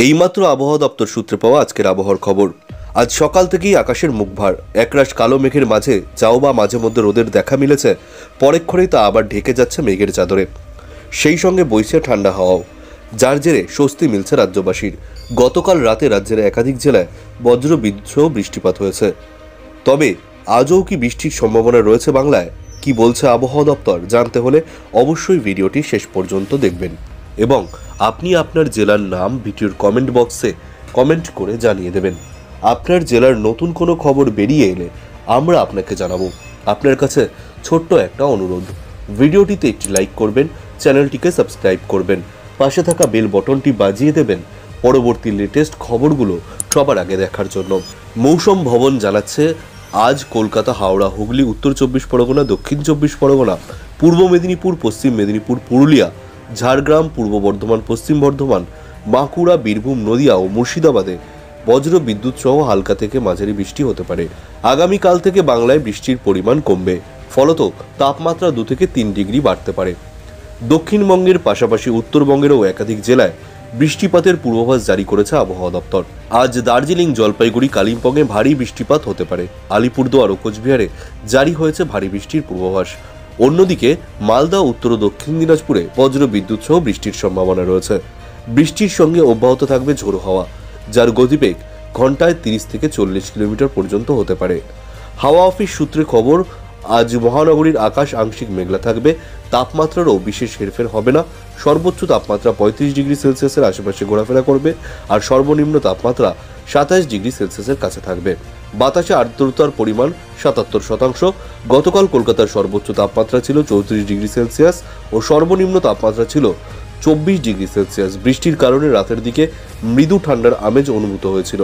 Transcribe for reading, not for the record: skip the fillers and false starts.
এইমাত্র আবহাওয়া দপ্তর সূত্রে পাওয়া আজকের আবহাওয়ার খবর। আজ সকাল থেকেই আকাশের মুখভার, একরাশ কালো মেঘের মাঝে যাও বা মাঝে মধ্যে রোদের দেখা মিলেছে, পরেক্ষণেই তা আবার ঢেকে যাচ্ছে মেঘের চাদরে। সেই সঙ্গে বইছে ঠান্ডা হাওয়াও, যার জেরে স্বস্তি মিলছে রাজ্যবাসীর। গতকাল রাতে রাজ্যের একাধিক জেলায় বজ্র বিদ্যুৎ সহ বৃষ্টিপাত হয়েছে। তবে আজও কি বৃষ্টির সম্ভাবনা রয়েছে বাংলায়? কি বলছে আবহাওয়া দপ্তর? জানতে হলে অবশ্যই ভিডিওটি শেষ পর্যন্ত দেখবেন এবং আপনি আপনার জেলার নাম ভিডিওর কমেন্ট বক্সে কমেন্ট করে জানিয়ে দেবেন। আপনার জেলার নতুন কোনো খবর বেরিয়ে এলে আমরা আপনাকে জানাবো। আপনার কাছে ছোট্ট একটা অনুরোধ, ভিডিওটিতে একটি লাইক করবেন, চ্যানেলটিকে সাবস্ক্রাইব করবেন, পাশে থাকা বেল বটনটি বাজিয়ে দেবেন পরবর্তী লেটেস্ট খবরগুলো সবার আগে দেখার জন্য। মৌসুম ভবন জানাচ্ছে, আজ কলকাতা, হাওড়া, হুগলি, উত্তর 24 পরগনা, দক্ষিণ 24 পরগনা, পূর্ব মেদিনীপুর, পশ্চিম মেদিনীপুর, পুরুলিয়া, ঝাড়গ্রাম, পূর্ব বর্ধমান, পশ্চিম বর্ধমান, বাঁকুড়া, বীরভূম, নদিয়া ও মুর্শিদাবাদে বজ্র বিদ্যুৎ সহ হালকা থেকে মাঝারি বৃষ্টি হতে পারে। আগামীকাল থেকে বাংলায় বৃষ্টির পরিমাণ কমবে, ফলত তাপমাত্রা 2 থেকে 3 ডিগ্রি বাড়তে পারে। দক্ষিণবঙ্গের পাশাপাশি উত্তরবঙ্গেরও একাধিক জেলায় বৃষ্টিপাতের পূর্বাভাস জারি করেছে আবহাওয়া দপ্তর। আজ দার্জিলিং, জলপাইগুড়ি, কালিম্পংয়ে ভারী বৃষ্টিপাত হতে পারে। আলিপুরদুয়ার ও কোচবিহারে জারি হয়েছে ভারী বৃষ্টির পূর্বাভাস। অন্যদিকে মালদা, উত্তর ও দক্ষিণ দিনাজপুরে বজ্র বিদ্যুৎ সহ বৃষ্টির সম্ভাবনা রয়েছে। বৃষ্টির সঙ্গে অব্যাহত থাকবে ঝোড়ো হাওয়া, যার গতিবেগ ঘন্টায় 30 থেকে 40 কিলোমিটার পর্যন্ত হতে পারে। হাওয়া অফিস সূত্রে খবর, আজ মহানগরীর আকাশ আংশিক মেঘলা থাকবে। তাপমাত্রারও বিশেষ হেরফের হবে না। সর্বোচ্চ তাপমাত্রা 35 ডিগ্রি সেলসিয়াসের আশেপাশে ঘোরাফেরা করবে আর সর্বনিম্ন তাপমাত্রা 27 ডিগ্রি সেলসিয়াসের কাছে থাকবে। বাতাসে আর্দ্রতার পরিমাণ 77%। গতকাল কলকাতার সর্বোচ্চ তাপমাত্রা ছিল 34 ডিগ্রি সেলসিয়াস ও সর্বনিম্ন তাপমাত্রা ছিল 24 ডিগ্রি সেলসিয়াস। বৃষ্টির কারণে রাতের দিকে মৃদু ঠান্ডার আমেজ অনুভূত হয়েছিল।